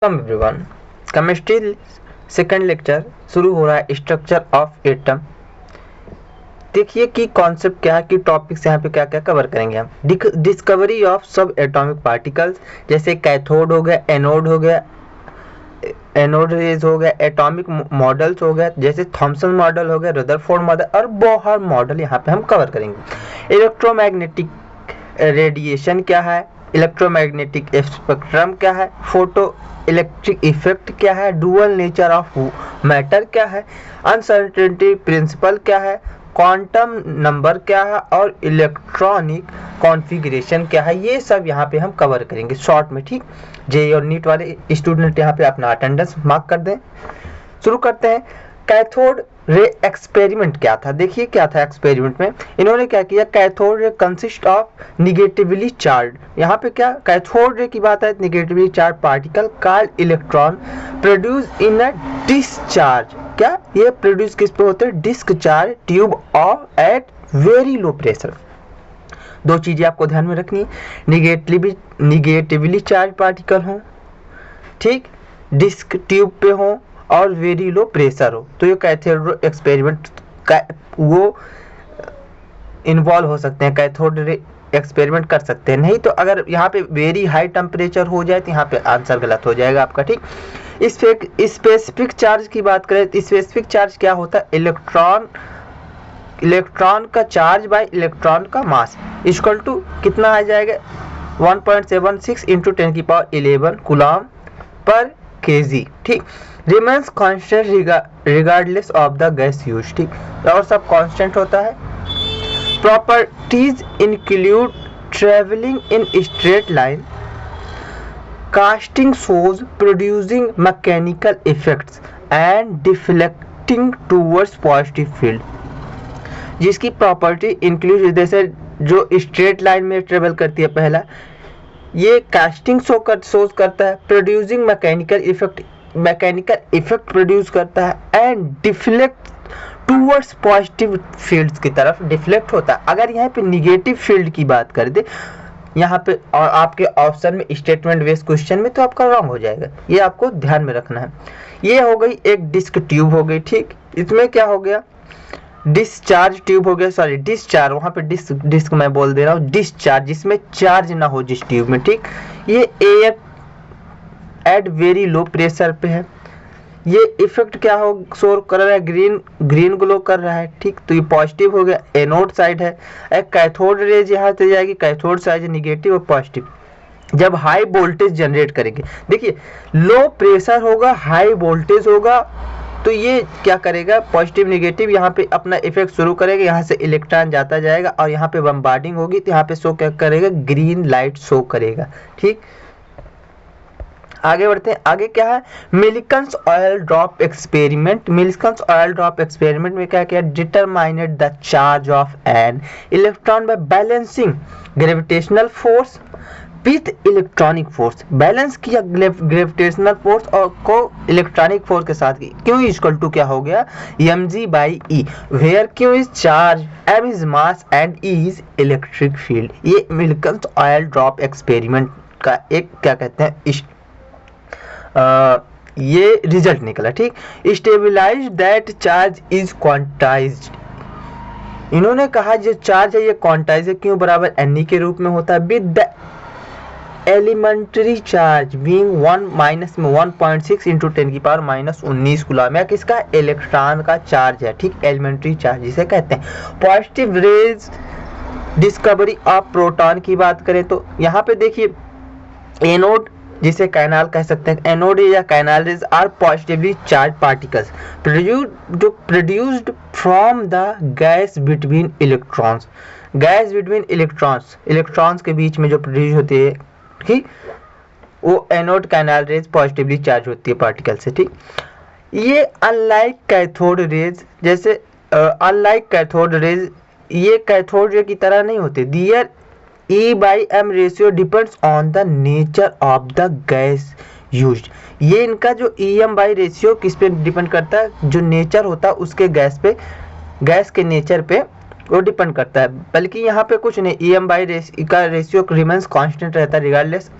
Welcome everyone. Chemistry second lecture शुरू हो रहा है, स्ट्रक्चर ऑफ एटम। देखिए कि कॉन्सेप्ट क्या है, कि टॉपिक्स यहाँ पे क्या क्या कवर करेंगे हम। डिस्कवरी ऑफ सब एटॉमिक पार्टिकल्स, जैसे कैथोड हो गया, एनोड हो गया, एनोड रेज हो गया, एटॉमिक मॉडल्स हो गया, जैसे थॉमसन मॉडल हो गया, रदरफोर्ड मॉडल और बोहर मॉडल यहाँ पे हम कवर करेंगे। इलेक्ट्रोमैग्नेटिक रेडिएशन क्या है, इलेक्ट्रोमैग्नेटिक स्पेक्ट्रम क्या है, फोटो इलेक्ट्रिक इफेक्ट क्या है, डुअल नेचर ऑफ मैटर क्या है, अनसर्टेनिटी प्रिंसिपल क्या है, क्वांटम नंबर क्या है और इलेक्ट्रॉनिक कॉन्फ़िगरेशन क्या है। ये सब यहाँ पे हम कवर करेंगे शॉर्ट में, ठीक। जेईई और नीट वाले स्टूडेंट यहाँ पे अपना अटेंडेंस मार्क कर दें। शुरू करते हैं। कैथोड रे एक्सपेरिमेंट क्या था, देखिए क्या था एक्सपेरिमेंट में। इन्होंने क्या किया, cathode ray consist of negatively charge, यहाँ पे क्या कैथोड रे की बात है, negatively charge particle called electron produce in a discharge. क्या ये प्रोड्यूस किस पे होते हैं, discharge tube of at very low pressure. दो चीजें आपको ध्यान में रखनी है, निगेटिवली चार्ज पार्टिकल हो, ठीक, डिस्क ट्यूब पे हो और वेरी लो प्रेशर हो, तो ये कैथोड एक्सपेरिमेंट का वो इन्वॉल्व हो सकते हैं, कैथोड एक्सपेरिमेंट कर सकते हैं। नहीं तो अगर यहाँ पे वेरी हाई टेम्परेचर हो जाए तो यहाँ पे आंसर गलत हो जाएगा आपका, ठीक। स्पेसिफिक चार्ज की बात करें तो स्पेसिफिक चार्ज क्या होता है, इलेक्ट्रॉन का चार्ज बाय इलेक्ट्रॉन का मास इक्वल टू कितना आ जाएगा, 1.76 इंटू 10⁻11 कूलम पर केजी, ठीक। Remains constant regardless of the gas use, ठीक, और सब कांस्टेंट होता है। Properties include travelling in straight line, casting shows, producing mechanical effects and deflecting towards positive field. जिसकी property include, जैसे जो स्ट्रेट लाइन में ट्रेवल करती है, पहला ये कास्टिंग सोज करता है, प्रोड्यूसिंग मैकेनिकल इफेक्ट प्रोड्यूस करता है and deflect towards positive fields की तरफ डिफ्लेक्ट होता है। अगर यहाँ पे निगेटिव फील्ड की बात कर दे यहाँ पे और आपके ऑप्शन में स्टेटमेंट बेस्ड क्वेश्चन में, तो आपका रॉन्ग हो जाएगा, ये आपको ध्यान में रखना है। ये हो गई एक डिस्क ट्यूब हो गई, ठीक। इसमें क्या हो गया, डिस्चार्ज ट्यूब हो गया, सॉरी डिस्चार्ज, वहां पे डिस्क मैं बोल दे रहा हूँ, डिस्चार्ज जिसमें चार्ज ना हो जिस ट्यूब में, ठीक। ये air at very low pressure पे है। ये इफेक्ट क्या हो शोर कर रहा है, ग्रीन ग्लो कर रहा है, ठीक। तो ये पॉजिटिव हो गया, एनोड साइड है। एक कैथोड रेज यहाँ से जाएगी, कैथोड साइड निगेटिव और पॉजिटिव। जब हाई वोल्टेज जनरेट करेंगे, देखिए लो प्रेशर होगा, हाई वोल्टेज होगा, तो ये क्या करेगा, पॉजिटिव निगेटिव यहाँ पे अपना इफेक्ट शुरू करेगा, यहाँ से इलेक्ट्रॉन जाता जाएगा और यहाँ पे बम्बार्डिंग होगी, तो यहाँ पे शो क्या करेगा, ग्रीन लाइट शो करेगा, ठीक। आगे बढ़ते हैं। आगे क्या है, Millikan's oil drop experiment. Millikan's oil drop experiment में क्या किया, determined the charge of an electron by balancing gravitational force with electronic force. Balance किया ग्रेविटेशनल फोर्स और को इलेक्ट्रॉनिक फोर्स के साथ की, क्यों इक्वल टू क्या हो गया, mg/e, where Q is charge, m is mass and e is electric field. ये मिल्किंस ऑयल ड्रॉप एक्सपेरिमेंट का एक क्या कहते हैं ये रिजल्ट निकला, ठीक। Stabilise that charge is quantized. इन्होंने कहा जो चार्ज है ये क्वांटाइज है, क्यों, बराबर Ne के रूप में होता है, with the elementary charge being 1-1.6 into 10⁻19 coulomb. किसका, इलेक्ट्रॉन का चार्ज है, ठीक, एलिमेंट्री चार्ज जिसे कहते हैं। Positive rays discovery of proton की बात करें तो यहाँ पे देखिए एनोड जिसे कैनाल कह सकते हैं, एनोड या canal rays are positively charge particles produced from the gas between electrons. Gas between electrons के बीच में जो प्रोड्यूस होती है, ठीक, वो anode canal rays positively charge होती है पार्टिकल से, ठीक। ये अनलाइक कैथोड रेज, जैसे अनलाइक कैथोड रेज, ये कैथोड रे की तरह नहीं होते। Their E/m ratio depends on the nature of the gas used. ये इनका जो EM/y रेशियो किस पे डिपेंड करता है, जो नेचर होता है उसके गैस पे, गैस के नेचर पे वो डिपेंड करता है। बल्कि यहाँ पे कुछ नहीं, EM/y का रेशियो रिमेंस कांस्टेंट रहता है regardless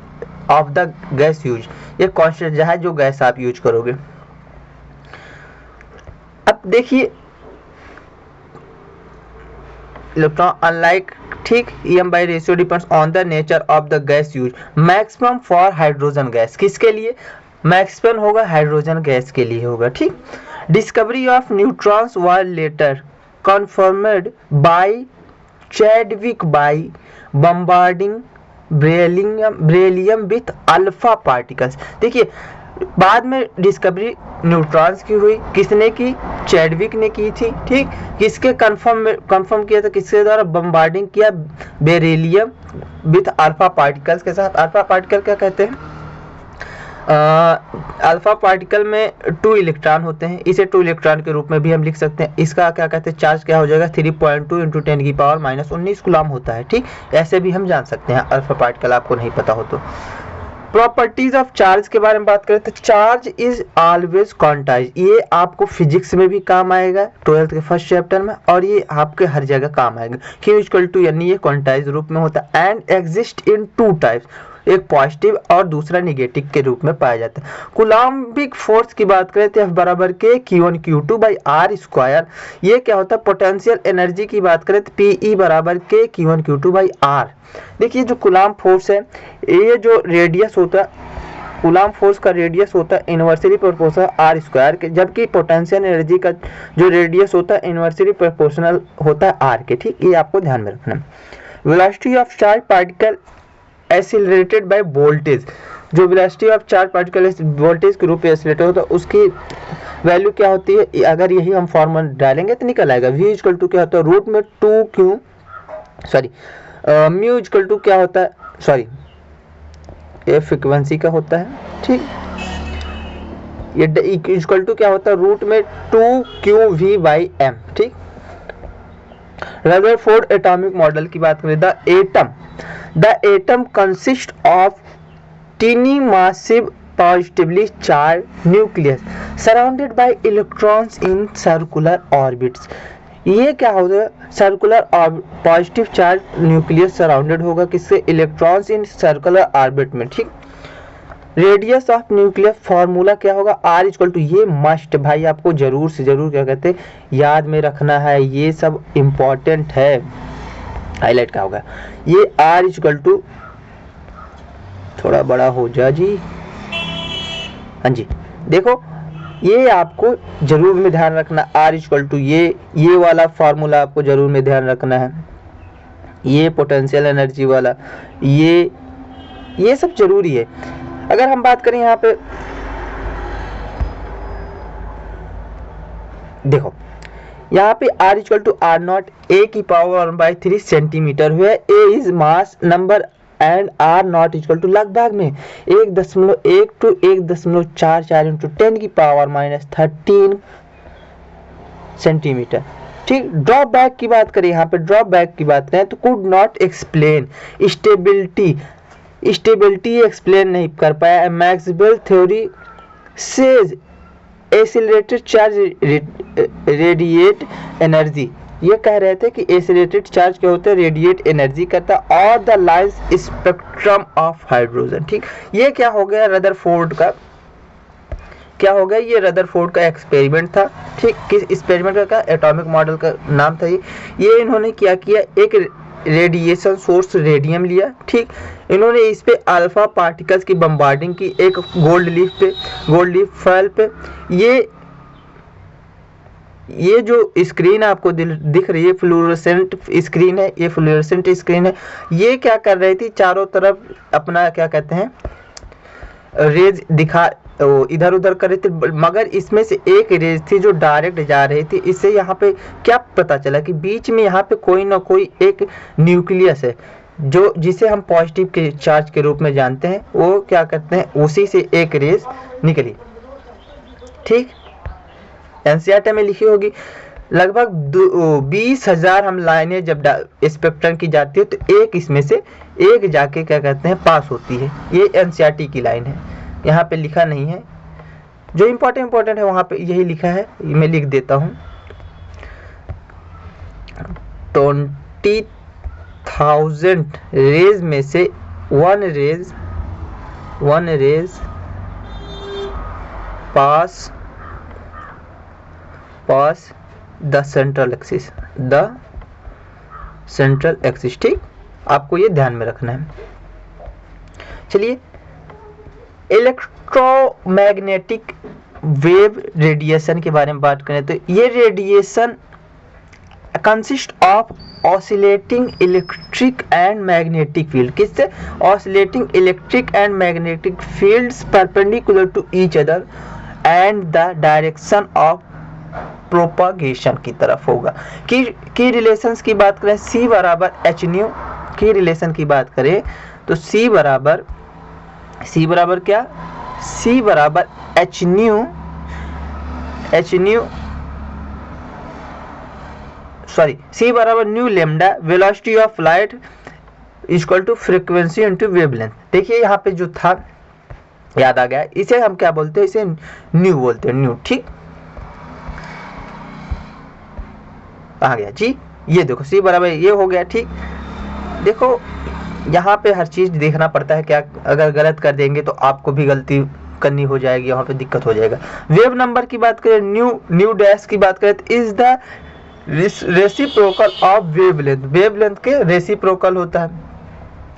of the gas use, ये कॉन्सेंट्रेशन है जो गैस आप यूज करोगे। अब देखिए इलेक्ट्रॉन अनलाइक, ठीक, EM by ratio depends on the nature of the gas use, maximum for hydrogen gas, किसके लिए, मैक्सिमम होगा हाइड्रोजन गैस के लिए होगा, ठीक। Discovery of neutrons was later confirmed by Chadwick by bombarding beryllium with alpha particles. देखिए बाद में डिस्कवरी न्यूट्रॉन्स की हुई, किसने की, चैडविक ने की थी, ठीक। किसके कंफर्म किया था, किसके द्वारा, बम्बार्डिंग किया बेरिलियम विथ अल्फा पार्टिकल्स के साथ। अल्फा पार्टिकल क्या कहते हैं, अल्फा पार्टिकल में 2 इलेक्ट्रॉन होते हैं, इसे 2 इलेक्ट्रॉन के रूप में भी हम लिख सकते हैं। इसका क्या कहते हैं, चार्ज क्या हो जाएगा, 3.2 × 10⁻⁻19 कूलम होता है, ठीक। ऐसे भी हम जान सकते हैं अल्फा पार्टिकल, आपको नहीं पता हो तो। प्रॉपर्टीज ऑफ चार्ज के बारे में बात करें तो चार्ज इज ऑलवेज क्वांटाइज, ये आपको फिजिक्स में भी काम आएगा 12th के फर्स्ट चैप्टर में, और ये आपके हर जगह काम आएगा। Q इक्वल टू, यानी ये क्वांटाइज रूप में होता है। एंड एग्जिस्ट इन 2 टाइप्स, एक पॉजिटिव और दूसरा निगेटिव के रूप में पाया जाता है। कूलम्बिक फोर्स की बात करें तो F बराबर के Q1 Q2 by R square, ये क्या होता है। पोटेंशियल एनर्जी की बात करें तो PE बराबर के Q1 Q2 बाई R। देखिए जो कूलम्ब फोर्स है, ये जो रेडियस होता है, कूलम्ब फोर्स का रेडियस होता है इन्वर्सली प्रोपोर्शनल R स्क्वायर के, जबकि पोटेंशियल एनर्जी का जो रेडियस होता है इन्वर्सली प्रोपोर्शनल होता है R के, ठीक। ये आपको ध्यान में रखना। Velocity of charge particle accelerated by voltage, जो velocity of charge particle voltage के रूप में एक्सीलरेटेड होता है, उसकी वैल्यू क्या होती है, अगर यही हम फॉर्मूला डालेंगे तो निकल आएगा। V इक्वल टू क्या होता है, रूट में 2Q, sorry mu equal to क्या होता है, सॉरी ये फ्रीक्वेंसी का होता है, ठीक। ये इक्वल टू क्या होता है, रूट में 2QV/m, ठीक। रदरफोर्ड एटॉमिक मॉडल की बात करें, the atom consist of tiny massive positively charge nucleus surrounded by electrons in circular orbits. ये क्या होगा, circular positive charge nucleus surrounded होगा किससे, इलेक्ट्रॉन्स इन सर्कुलर ऑर्बिट में, ठीक। रेडियस ऑफ न्यूक्लियस फॉर्मूला क्या होगा, R इक्वल टू, ये मस्ट भाई आपको जरूर से जरूर क्या कहते हैं याद में रखना है, ये सब इंपॉर्टेंट है, हाईलाइट का होगा। ये R इक्वल टू, थोड़ा बड़ा हो जा जी, हाँ जी, देखो ये आपको जरूर में ध्यान रखना, R इक्वल टू ये वाला फॉर्मूला आपको जरूर में ध्यान रखना है, ये पोटेंशियल एनर्जी वाला, ये सब जरूरी है। अगर हम बात करें यहाँ पे देखो, यहाँ पे R equal to R0 A की पावर 1/3 सेंटीमीटर हुआ, A is mass number and R0 equal to लगभग में 1.1 टू 1.44 इंटू 10 की पावर -13 सेंटीमीटर, ठीक। ड्रॉप बैक की बात करें, यहाँ पे ड्रॉप बैक की बात करें तो could not explain stability explain नहीं कर पाया। Maxwell theory says accelerated charge radiate energy, ये कह रहे थे कि एक्सीलरेटेड चार्ज क्या होता है, रेडिएट एनर्जी करता और the lines spectrum of hydrogen, ठीक। ये क्या हो गया, रदरफोर्ड का क्या हो गया, ये रदरफोर्ड का एक्सपेरिमेंट था, ठीक। किस एक्सपेरिमेंट का, एटॉमिक मॉडल का नाम था ये इन्होंने क्या किया, एक रेडिएशन सोर्स रेडियम लिया, ठीक। इन्होंने इस पे अल्फा पार्टिकल्स की बम्बार्डिंग की एक गोल्ड लीफ फॉयल पे। ये जो स्क्रीन आपको दिख रही है फ्लोरोसेंट स्क्रीन है, ये फ्लोरोसेंट स्क्रीन है। ये क्या कर रही थी, चारों तरफ अपना क्या कहते हैं रेज दिखा, इधर उधर कर रही थी, मगर इसमें से एक रेज थी जो डायरेक्ट जा रही थी। इससे यहाँ पे क्या पता चला कि बीच में यहाँ पे कोई ना कोई एक न्यूक्लियस है, जो जिसे हम पॉजिटिव के चार्ज के रूप में जानते हैं। वो क्या करते हैं, उसी से एक रेज निकली, ठीक। एनसीईआरटी में लिखी होगी। लगभग 20,000 हम लाइनें जब स्पेक्ट्रम की जाती है तो एक इसमें से एक जाके क्या कहते हैं पास होती है। ये एनसीईआरटी की लाइन है, यहाँ पे लिखा नहीं है, जो इम्पोर्टेंट है वहाँ पे यही लिखा है, मैं लिख देता हूँ। 20,000 रेज में से 1 raise one rays pass the central axis, ठीक, आपको ये ध्यान में रखना है। चलिए इलेक्ट्रोमैग्नेटिक वेव रेडिएशन के बारे में बात करें तो ये radiation consist of oscillating electric and magnetic field, किससे? Oscillating electric and magnetic fields perpendicular to each other and the direction of propagation की तरफ होगा। की रिलेशंस की बात करें, C बराबर एच न्यू, की रिलेशन की बात करें तो C बराबर क्या? C बराबर एच न्यू C बराबर nu lambda velocity of light equal to frequency into wavelength. देखिए यहाँ पे जो था याद आ गया, इसे हम क्या बोलते हैं? इसे न्यू बोलते हैं, न्यू, ठीक। आ गया जी, ये देखो C बराबर ये हो गया, ठीक। देखो यहाँ पे हर चीज देखना पड़ता है, क्या अगर गलत कर देंगे तो आपको भी गलती करनी हो जाएगी, यहाँ पे दिक्कत हो जाएगा। वेव नंबर की बात करें, न्यू डैश की बात करें तो is the reciprocal of wavelength, wavelength के रेसिप्रोकल होता है,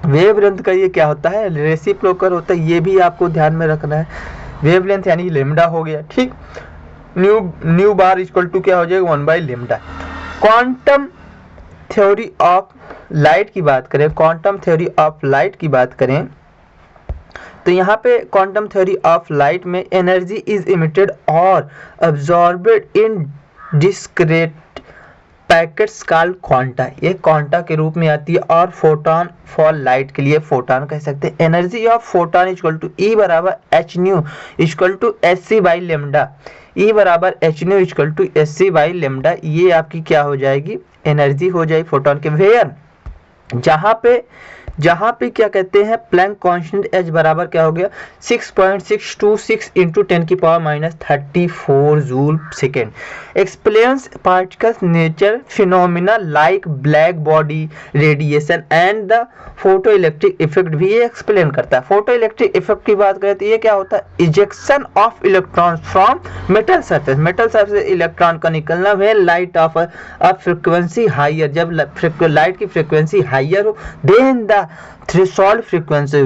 वेवलेंथ का ये क्या होता है? रेसिप्रोकल होता है, ये भी आपको ध्यान में रखना है। वेवलेंथ यानी लेमडा हो गया, ठीक। न्यू बार इक्वल टू क्या हो जाएगा? 1 by lambda. Quantum theory of light की बात करें, क्वांटम थ्योरी ऑफ लाइट की बात करें तो यहाँ पे क्वांटम थ्योरी ऑफ लाइट में एनर्जी इज इमिटेड और absorbed in discrete packets called quanta, ये क्वांटा के रूप में आती है। और फोटोन फॉर लाइट के लिए फोटोन कह सकते हैं। Energy of photon equal to E बराबर H nu equal to S C by lambda, E बराबर H nu equal to S C by lambda, ये आपकी क्या हो जाएगी? एनर्जी हो जाएगी फोटोन के। वेयर जहाँ पे क्या कहते हैं? प्लैंक कांस्टेंट H बराबर क्या हो गया? 6.626 इंटू 10 की power minus 34 joule second. Explains particles nature phenomena like black body radiation and the photo electric effect भी ये एक्सप्लेन करता है। फोटो इलेक्ट्रिक इफेक्ट की बात करें तो ये क्या होता है? Ejection of electron from metal surface, metal surface electron का निकलना। Way light of a frequency higher, जब लाइट की फ्रीक्वेंसी हाइयर हो, then the threshold frequency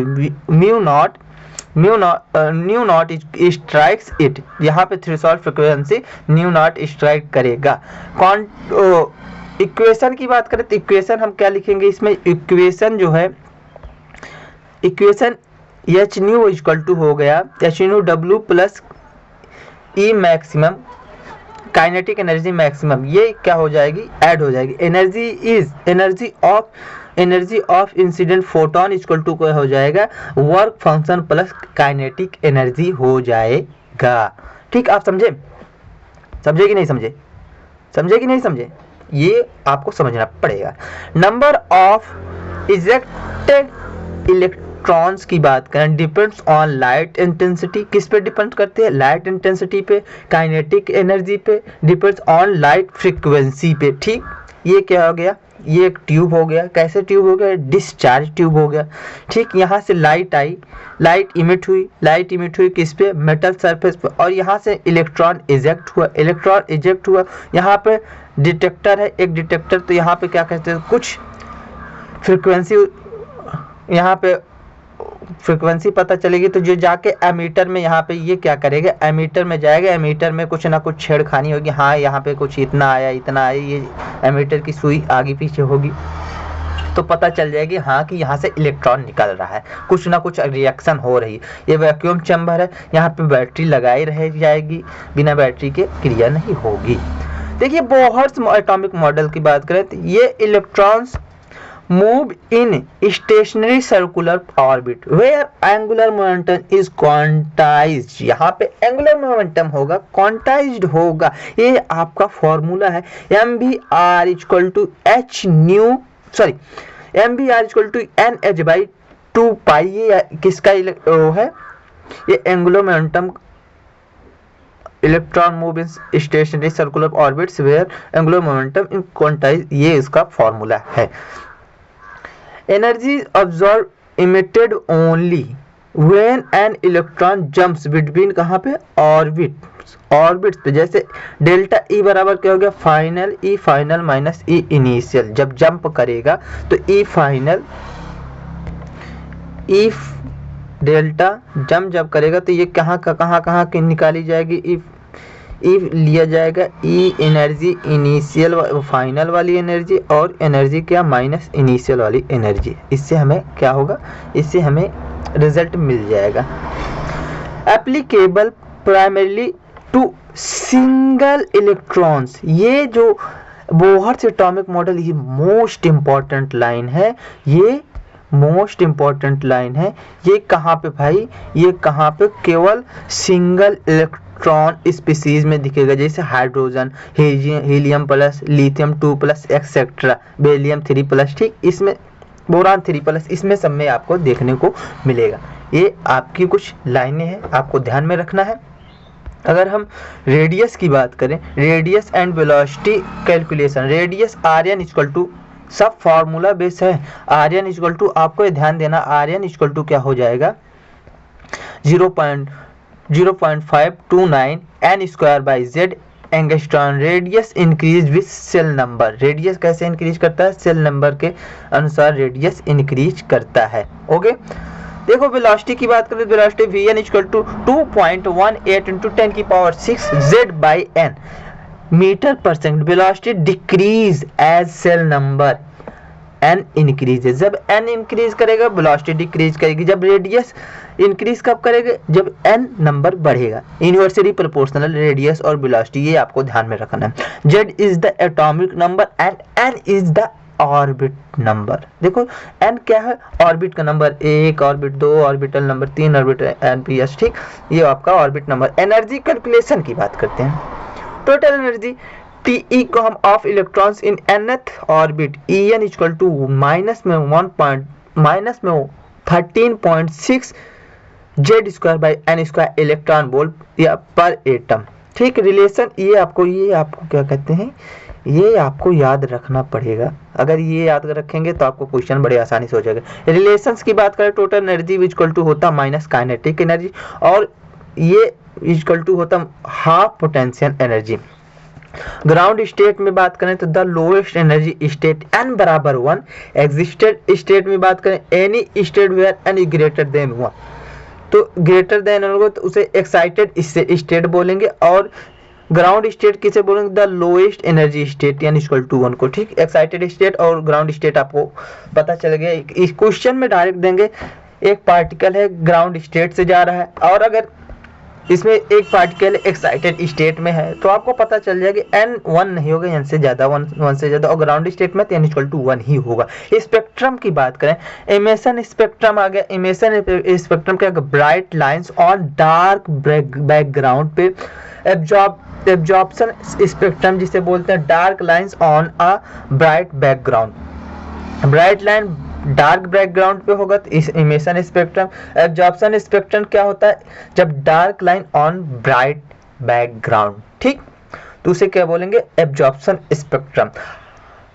mu not strikes it, यहाँ पे threshold frequency nu not strike करेगा। Equation की बात करें तो इक्वेशन हम क्या लिखेंगे इसमें? इक्वेशन जो है, equation H nu equal to हो गया H nu W plus E maximum, kinetic energy maximum, ये क्या हो जाएगी? ऐड हो जाएगी। Energy of incident photon equal to क्या हो जाएगा? Work function plus kinetic energy हो जाएगा, ठीक। आप समझे कि नहीं समझे? ये आपको समझना पड़ेगा। नंबर ऑफ इजेक्टेड इलेक्ट्रॉन्स की बात करें, डिपेंड्स ऑन लाइट इंटेंसिटी, किस पे डिपेंड करते हैं? लाइट इंटेंसिटी पे, काइनेटिक एनर्जी पे, डिपेंड्स ऑन लाइट फ्रीक्वेंसी पे, ठीक। ये क्या हो गया? ये एक ट्यूब हो गया। कैसे ट्यूब हो गया? डिस्चार्ज ट्यूब हो गया, ठीक। यहाँ से लाइट आई, लाइट इमिट हुई किस पे? मेटल सरफेस पे, और यहाँ से इलेक्ट्रॉन इजेक्ट हुआ। यहाँ पे डिटेक्टर है, एक डिटेक्टर, तो यहाँ पे क्या कहते हैं? कुछ फ्रीक्वेंसी, यहाँ पे फ्रीक्वेंसी पता चलेगी तो जो जाके एमीटर में, यहाँ पे ये क्या करेगा? एमीटर में जाएगा, एमीटर में कुछ ना कुछ छेड़खानी होगी, हाँ यहाँ पे कुछ इतना आया, ये एमीटर की सुई आगे पीछे होगी तो पता चल जाएगी हाँ कि यहाँ से इलेक्ट्रॉन निकल रहा है, कुछ ना कुछ रिएक्शन हो रही है। ये वैक्यूम चैम्बर है, यहाँ पे बैटरी लगाई रह जाएगी, बिना बैटरी के क्रिया नहीं होगी। देखिए बोहर्स एटॉमिक मॉडल की बात करें तो ये electrons move in stationary circular orbit where angular momentum is quantized, यहाँ पे angular momentum होगा, quantized होगा। ये आपका फॉर्मूला है mvr equal to nh by 2 पाई। ये किसका है? ये angular momentum, electron move in stationary circular orbits where angular momentum in quantize, ये इसका फॉर्मूला है। Energy absorb emitted only when an electron jumps between कहाँ पे, ऑर्बिट्स पे, जैसे डेल्टा ई बराबर क्या हो गया, फाइनल ई फाइनल माइनस ई इनिशियल, जब जंप करेगा तो ई फाइनल ई डेल्टा जंप जब करेगा तो ये कहाँ की निकाली जाएगी, ई लिया जाएगा ई एनर्जी इनिशियल फाइनल वाली एनर्जी, और एनर्जी क्या, माइनस इनिशियल वाली एनर्जी। इससे हमें क्या होगा, इससे हमें रिजल्ट मिल जाएगा। Applicable primarily to single electrons, ये जो बोहर्स एटॉमिक मॉडल, ये मोस्ट इंपॉर्टेंट लाइन है, ये मोस्ट इंपॉर्टेंट लाइन है। ये कहाँ पे भाई, ये कहाँ पे, केवल सिंगल इलेक्ट्रॉन स्पीसीज में दिखेगा, जैसे hydrogen, helium plus, lithium 2 plus etcetera, beryllium 3 plus, ठीक, इसमें बोरान 3 प्लस, इसमें सब में आपको देखने को मिलेगा। ये आपकी कुछ लाइनें हैं, आपको ध्यान में रखना है। अगर हम रेडियस की बात करें, radius and velocity calculation, radius R N equal to, सब फार्मूला बेस है, आर एन इक्वल टू, आपको ध्यान देना, आर एन इक्वल टू क्या हो जाएगा, 0.0529 N square by Z angstrom. Radius increase with shell number, radius कैसे इंक्रीज करता है, सेल नंबर के अनुसार रेडियस इंक्रीज करता है। ओके, देखो वेलोसिटी की बात करें, velocity v n equal to 2.18 into 10 की power 6 Z by n metre पर second. Velocity decrease as shell number n increases, जब एन इंक्रीज करेगा वेलोसिटी डिक्रीज करेगी, जब रेडियस इंक्रीज कब करेगा, जब एन नंबर बढ़ेगा। इनवर्सली प्रोपोर्शनल रेडियस और वेलोसिटी, ये आपको ध्यान में रखना है। Z is the atomic number and n is the orbit number. देखो एन क्या है, ऑर्बिट का number, 1 orbit, 2 orbital number, 3 orbital N P S, ठीक, ये आपका ऑर्बिट नंबर। एनर्जी कैलकुलेशन की बात करते हैं, टोटल एनर्जी टी को हम of electrons in nth orbit, E N equal to minus में 13.6 Z square by N square electron volt या पर एटम, ठीक। रिलेशन ये आपको क्या कहते हैं, ये आपको याद रखना पड़ेगा। अगर ये याद रखेंगे तो आपको क्वेश्चन बड़े आसानी से हो जाएगा। रिलेशंस की बात करें, टोटल एनर्जी इक्वल टू होता माइनस काइनेटिक एनर्जी, और ये इक्वल टू होता half potential energy. Ground state में बात करें तो the lowest energy state n बराबर 1, एग्जिस्टेड स्टेट में बात करें any state where n greater than 1, तो ग्रेटर देन होगा तो उसे एक्साइटेड स्टेट बोलेंगे, और ग्राउंड स्टेट किसे बोलेंगे, द लोएस्ट एनर्जी स्टेट यानी इक्वल टू 1 को, ठीक। एक्साइटेड स्टेट और ग्राउंड स्टेट आपको पता चल गया। इस क्वेश्चन में डायरेक्ट देंगे, एक पार्टिकल है ग्राउंड स्टेट से जा रहा है, और अगर इसमें एक पार्टिकल एक्साइटेड स्टेट में है तो आपको पता चल जाएगा n 1 नहीं होगा, n से ज्यादा, 1 से ज्यादा, और ग्राउंड स्टेट में n इक्वल टू 1 ही होगा। स्पेक्ट्रम की बात करें, इमिशन स्पेक्ट्रम आ गया। इमिशन स्पेक्ट्रम क्या, bright lines on dark background पे। एब्जॉर्प्शन स्पेक्ट्रम जिसे बोलते हैं dark lines on a bright background, bright line dark background पे होगा तो इस इमिशन स्पेक्ट्रम। एब्जॉर्प्शन स्पेक्ट्रम क्या होता है, जब dark line on bright background, ठीक, तो उसे क्या बोलेंगे, एब्जॉर्प्शन स्पेक्ट्रम।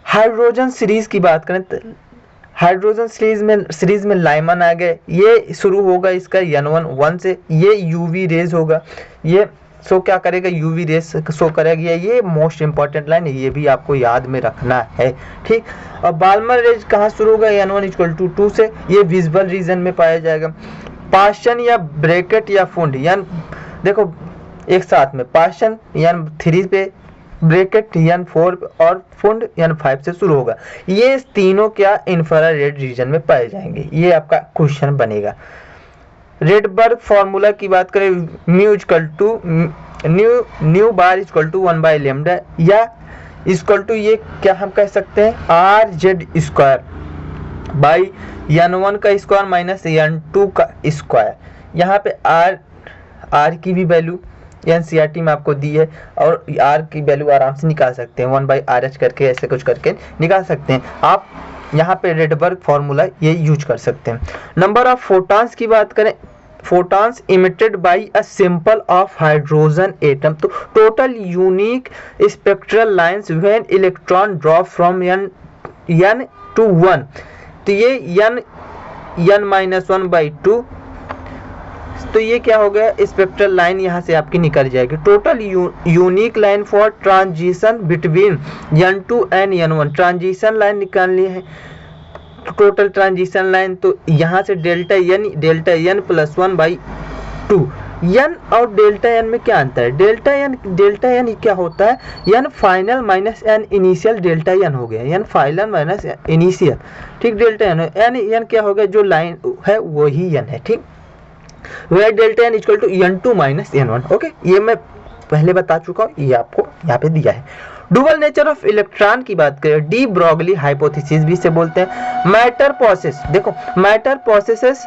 हाइड्रोजन सीरीज की बात करें तो हाइड्रोजन सीरीज में लाइमन आ गए, ये शुरू होगा इसका n1 से, ये यूवी रेज होगा, ये शो क्या करेगा, यूवी रेस शो करेगा। ये मोस्ट इंपॉर्टेंट लाइन है, ये भी आपको याद में रखना है, ठीक। और बाल्मर रेज कहाँ शुरू होगा, n1 इक्वल टू 2 से, ये विजुअल रीजन में पाया जाएगा। पाशन या ब्रैकेट या फुंड, यानी देखो एक साथ में, पाशन n3 पे, ब्रैकेट n4 और फुंड n5 से शुरू होगा। ये तीनों क्या इंफ्रारेड रीजन में पाए जाएंगे, ये आपका क्वेश्चन बनेगा। रेडबर्ग फार्मूला की बात करें, mu equal to nu bar equal to 1 by lambda, या इक्वल टू ये क्या हम कह सकते हैं, are Z square by n1 का स्क्वायर माइनस n2 का स्क्वायर। यहाँ पे आर की भी वैल्यू एनसीईआरटी में आपको दी है, और आर की वैल्यू आराम से निकाल सकते हैं, 1 बाई आर एच करके ऐसे कुछ करके निकाल सकते हैं आप। यहाँ पे रेडबर्ग फार्मूला ये यूज कर सकते हैं। नंबर ऑफ फोटॉन्स की बात करें, photons emitted by a simple of hydrogen atom, तो total unique spectral lines when electron drop from n to 1, तो ये n -1/2 तो ये क्या हो गया, स्पेक्ट्रल लाइन यहाँ से आपकी निकल जाएगी। Total unique line for transition between n2 and n1, transition line निकालनी है, टोटल ट्रांजिशन लाइन। तो यहाँ से डेल्टा n प्लस 1/2। n और डेल्टा n में क्या अंतर है, डेल्टा n क्या होता है, n final minus n initial, delta n हो गया n फाइनल माइनस इनिशियल, ठीक। डेल्टा n क्या हो गया, जो लाइन है वही n है, ठीक। Where delta n equal to n2 minus n1। Okay, ये मैं पहले बता चुका हूँ, ये आपको यहाँ पे दिया है। डुअल नेचर ऑफ इलेक्ट्रॉन की बात करें, डी ब्रॉगली हाइपोथेसिस भी इसे बोलते हैं। मैटर प्रोसेस, देखो matter processes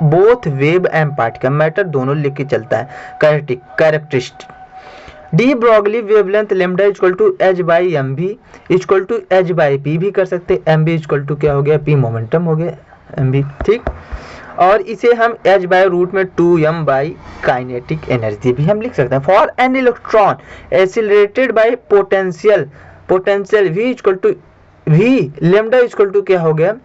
both wave and particle, matter दोनों लेके चलता है। Characteristic de Broglie wavelength lambda equal to h by m v equal to h by p भी कर सकते, एम बी इक्वल टू क्या हो गया, पी मोमेंटम हो गया एम बी, ठीक। और इसे हम एच बाय रूट में 2m बाई काइनेटिक एनर्जी भी हम लिख सकते हैं। For an electron accelerated by potential v equal to v lambda equal to क्या हो गया,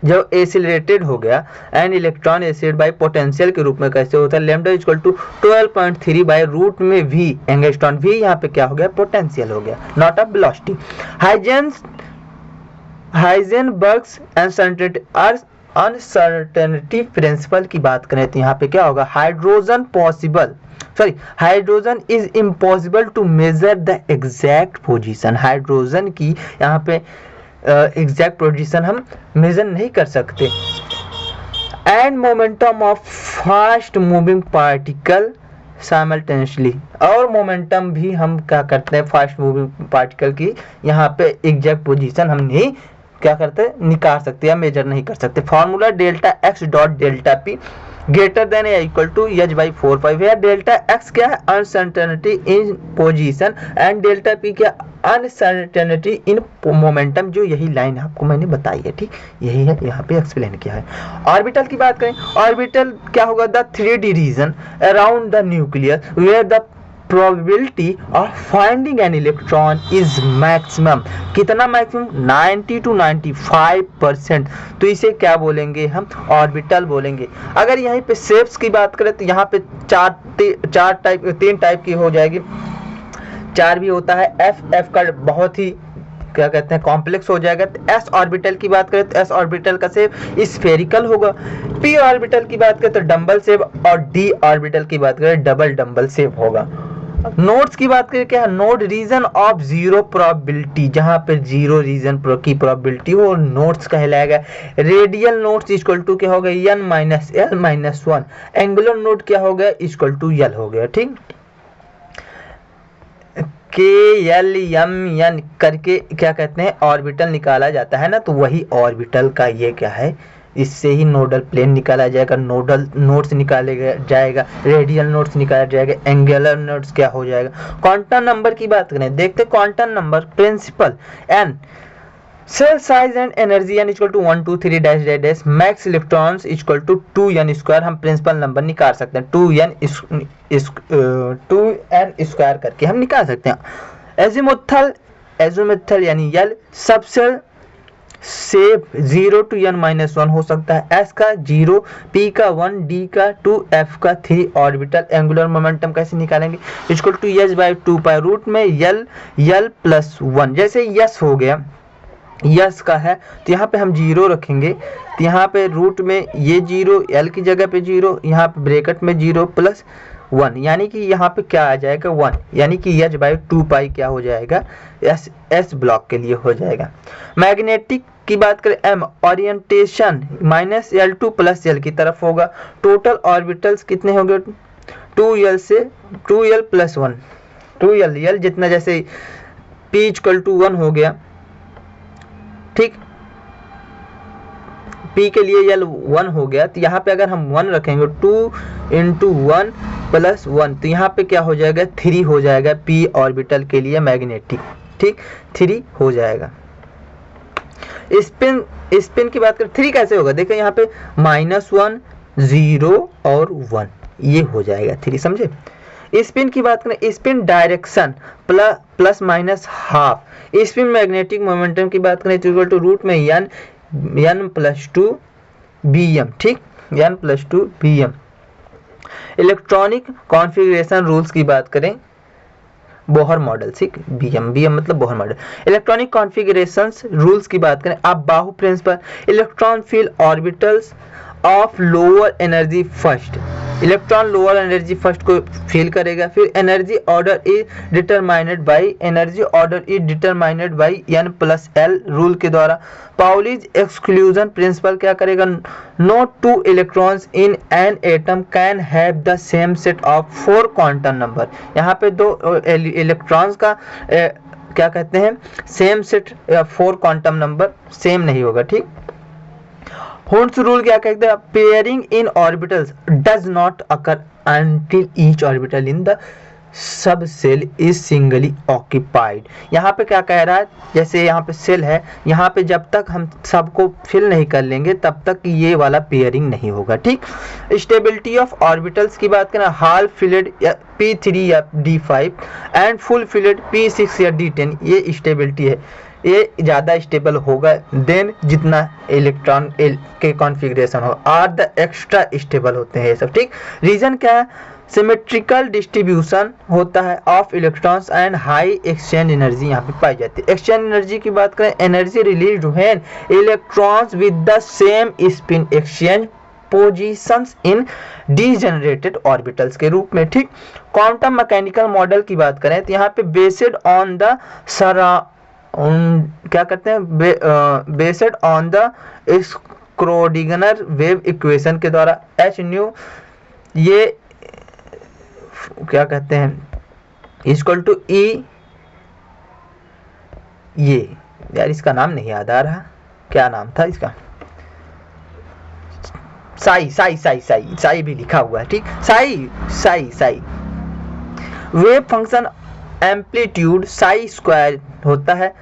जब एक्सिलरेटेड हो गया an electron accelerated by potential के रूप में कैसे होता है, lambda equal to 12.3 by root में v एंगस्ट्रॉन, v यहाँ पे क्या हो गया, पोटेंशियल हो गया, not a velocity. Heisenberg's uncertainty principle की बात करें तो यहाँ पे क्या होगा, hydrogen is impossible to measure the exact position, hydrogen की यहाँ पे एग्जैक्ट पोजीशन हम मेजर नहीं कर सकते। And momentum of fast moving particle simultaneously, और मोमेंटम भी हम क्या करते हैं, फास्ट मूविंग पार्टिकल की यहाँ पे एग्जैक्ट पोजीशन हम नहीं क्या करते, निकाल सकते या मेजर नहीं कर सकते। Formula delta x dot delta P greater than या इक्वल टू एच बाई 4/5 है। डेल्टा एक्स क्या है, uncertainty in position, and delta P क्या, अनसर्टेनिटी इन मोमेंटम, जो यही लाइन आपको मैंने बताई है, ठीक, यही है, यहाँ पे एक्सप्लेन किया है। ऑर्बिटल की बात करें, ऑर्बिटल क्या होगा, the 3D region around the nucleus where the probability of finding an electron is maximum, कितना मैक्सिमम, 90 to 95%। तो इसे क्या बोलेंगे हम, ऑर्बिटल बोलेंगे। अगर यहीं पे शेप्स की बात करें तो यहाँ पे तीन टाइप की हो जाएगी, चार भी होता है। एफ का बहुत ही क्या कहते हैं कॉम्प्लेक्स हो जाएगा। एस ऑर्बिटल की बात करें तो एस ऑर्बिटल का शेप स्फेरिकल होगा। पी ऑर्बिटल की बात करें तो डम्बल शेप, और डी ऑर्बिटल की बात करें डबल डम्बल शेप होगा। नोड्स की बात करें, क्या है, node region of zero probability, जहां पे जीरो रीजन की प्रोबेबिलिटी हो नोड्स कहलाएगा। रेडियल नोड्स इक्वल टू क्या हो गया, n minus l minus 1। Angular node क्या हो गया, इक्वल टू l हो गया, ठीक। के एल एम एन करके क्या कहते हैं ऑर्बिटल निकाला जाता है ना, तो वही ऑर्बिटल का ये क्या है, इससे ही नोडल प्लेन निकाला जाएगा, नोडल नोड्स निकाले जाएगा, रेडियल नोड्स निकाला जाएगा, एंगुलर नोड्स क्या हो जाएगा। क्वांटम नंबर की बात करें, देखते quantum number principal n, shell size and energy n equal to 1 2 3 dash dash dash, max electrons equal to 2n square, हम प्रिंसिपल नंबर निकाल सकते हैं, 2n स्क्वायर करके हम निकाल सकते हैं। एजिमुथल यानी यल सबसे शेप 0 to n माइनस 1 हो सकता है, s का 0, p का 1, d का 2, f का 3 ऑर्बिटल। एंगुलर मोमेंटम कैसे निकालेंगे, equal to h by 2 root में l प्लस 1। जैसे यस हो गया, यस का है तो यहाँ पे हम 0 रखेंगे, तो यहाँ पे रूट में ये 0, l की जगह पे 0, यहाँ पे ब्रैकेट में 0 प्लस 1, यानी कि यहाँ पे क्या आ जाएगा 1, यानी कि h बाई 2 पाई क्या हो जाएगा, एस ब्लॉक के लिए हो जाएगा। मैग्नेटिक की बात करें, m orientation minus L2 plus L की तरफ होगा। टोटल ऑर्बिटल्स कितने होंगे, 2l से 2l प्लस 1, 2l जितना, जैसे p इक्वल टू 1 हो गया, ठीक, p के लिए l 1 हो गया, तो यहाँ पे अगर हम 1 रखेंगे 2 इंटू 1 प्लस 1, तो यहाँ पे क्या हो जाएगा 3 हो जाएगा, p ऑर्बिटल के लिए मैग्नेटिक, ठीक, 3 हो जाएगा। स्पिन की बात करें, 3 कैसे होगा, देखो यहाँ पे -1 0 और 1, ये हो जाएगा 3, समझे। स्पिन की बात करें, spin direction plus minus half. Spin magnetic momentum की बात करें तो इक्वल टू रूट में n प्लस 2 bm, ठीक। n+2 Vm। Electronic configuration rules की बात करें, बोहर मॉडल, ठीक, बीएम मतलब Bohr model. Electronic configurations rules की बात करें, आप बाहु principle, electron fill orbitals of lower energy first, electron lower energy first को फील करेगा। फिर energy order is determined by, energy order is determined by n+l rule के द्वारा। पाउलीज एक्सक्लूजन प्रिंसिपल क्या करेगा, no two electrons in an atom can have the same set of 4 quantum number. यहाँ पे दो इलेक्ट्रॉन्स का क्या कहते हैं, सेम सेट या 4 क्वांटम नंबर सेम नहीं होगा, ठीक। होर्न्स रूल क्या कहते हैं, pairing in orbitals does not occur until each orbital in the सब सेल इज सिंगली ऑक्यूपाइड। यहाँ पे क्या कह रहा है, जैसे यहाँ पे सेल है, यहाँ पे जब तक हम सबको फिल नहीं कर लेंगे तब तक ये वाला पेयरिंग नहीं होगा, ठीक। स्टेबिलिटी ऑफ ऑर्बिटल्स की बात करें, हाफ फिल्ड या P3 या D5 and full field P6 या D10, ये स्टेबिलिटी है, ये ज़्यादा स्टेबल होगा देन जितना इलेक्ट्रॉन के कॉन्फ़िगरेशन हो, आर द एक्स्ट्रा स्टेबल होते हैं ये सब, ठीक। रीज़न क्या है, सिमेट्रिकल डिस्ट्रीब्यूशन होता है of electrons and high exchange energy यहाँ पे पाई जाती है। एक्सचेंज एनर्जी की बात करें, energy released when electrons with the same spin exchange positions in degenerated orbitals के रूप में, ठीक। क्वांटम मैकेनिकल मॉडल की बात करें तो यहाँ पे बेस्ड ऑन द क्या कहते हैं, based on the Schrödinger wave equation के द्वारा एच न्यू, ये क्या कहते हैं, इक्वल टू ई, ये यार इसका नाम नहीं याद आ रहा, क्या नाम था इसका, साई भी लिखा हुआ है, ठीक, psi wave function amplitude psi square होता है।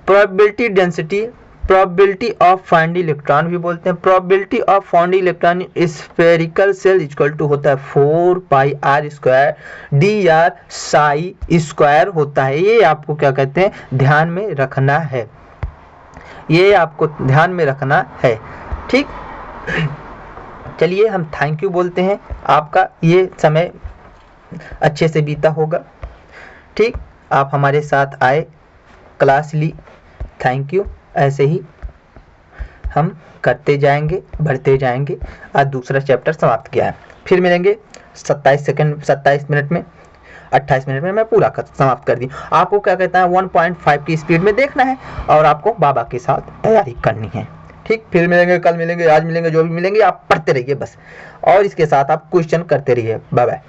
Probability density, probability of finding electron भी बोलते हैं, probability of finding electron spherical shell equal to होता है 4πr² dr साई स्क्वायर होता है। ये आपको क्या कहते हैं, ध्यान में रखना है, ये आपको ध्यान में रखना है, ठीक। चलिए हम थैंक यू बोलते हैं, आपका ये समय अच्छे से बीता होगा, ठीक। आप हमारे साथ आए, क्लास ली, थैंक यू। ऐसे ही हम करते जाएंगे, बढ़ते जाएंगे। आज दूसरा चैप्टर समाप्त किया है, फिर मिलेंगे 27 मिनट में, 28 मिनट में मैं पूरा समाप्त कर दी। आपको क्या कहता है 1.5 की स्पीड में देखना है और आपको बाबा के साथ तैयारी करनी है, ठीक। फिर मिलेंगे, कल मिलेंगे, आज मिलेंगे, जो भी मिलेंगे आप पढ़ते रहिए बस, और इसके साथ आप क्वेश्चन करते रहिए। Bye bye.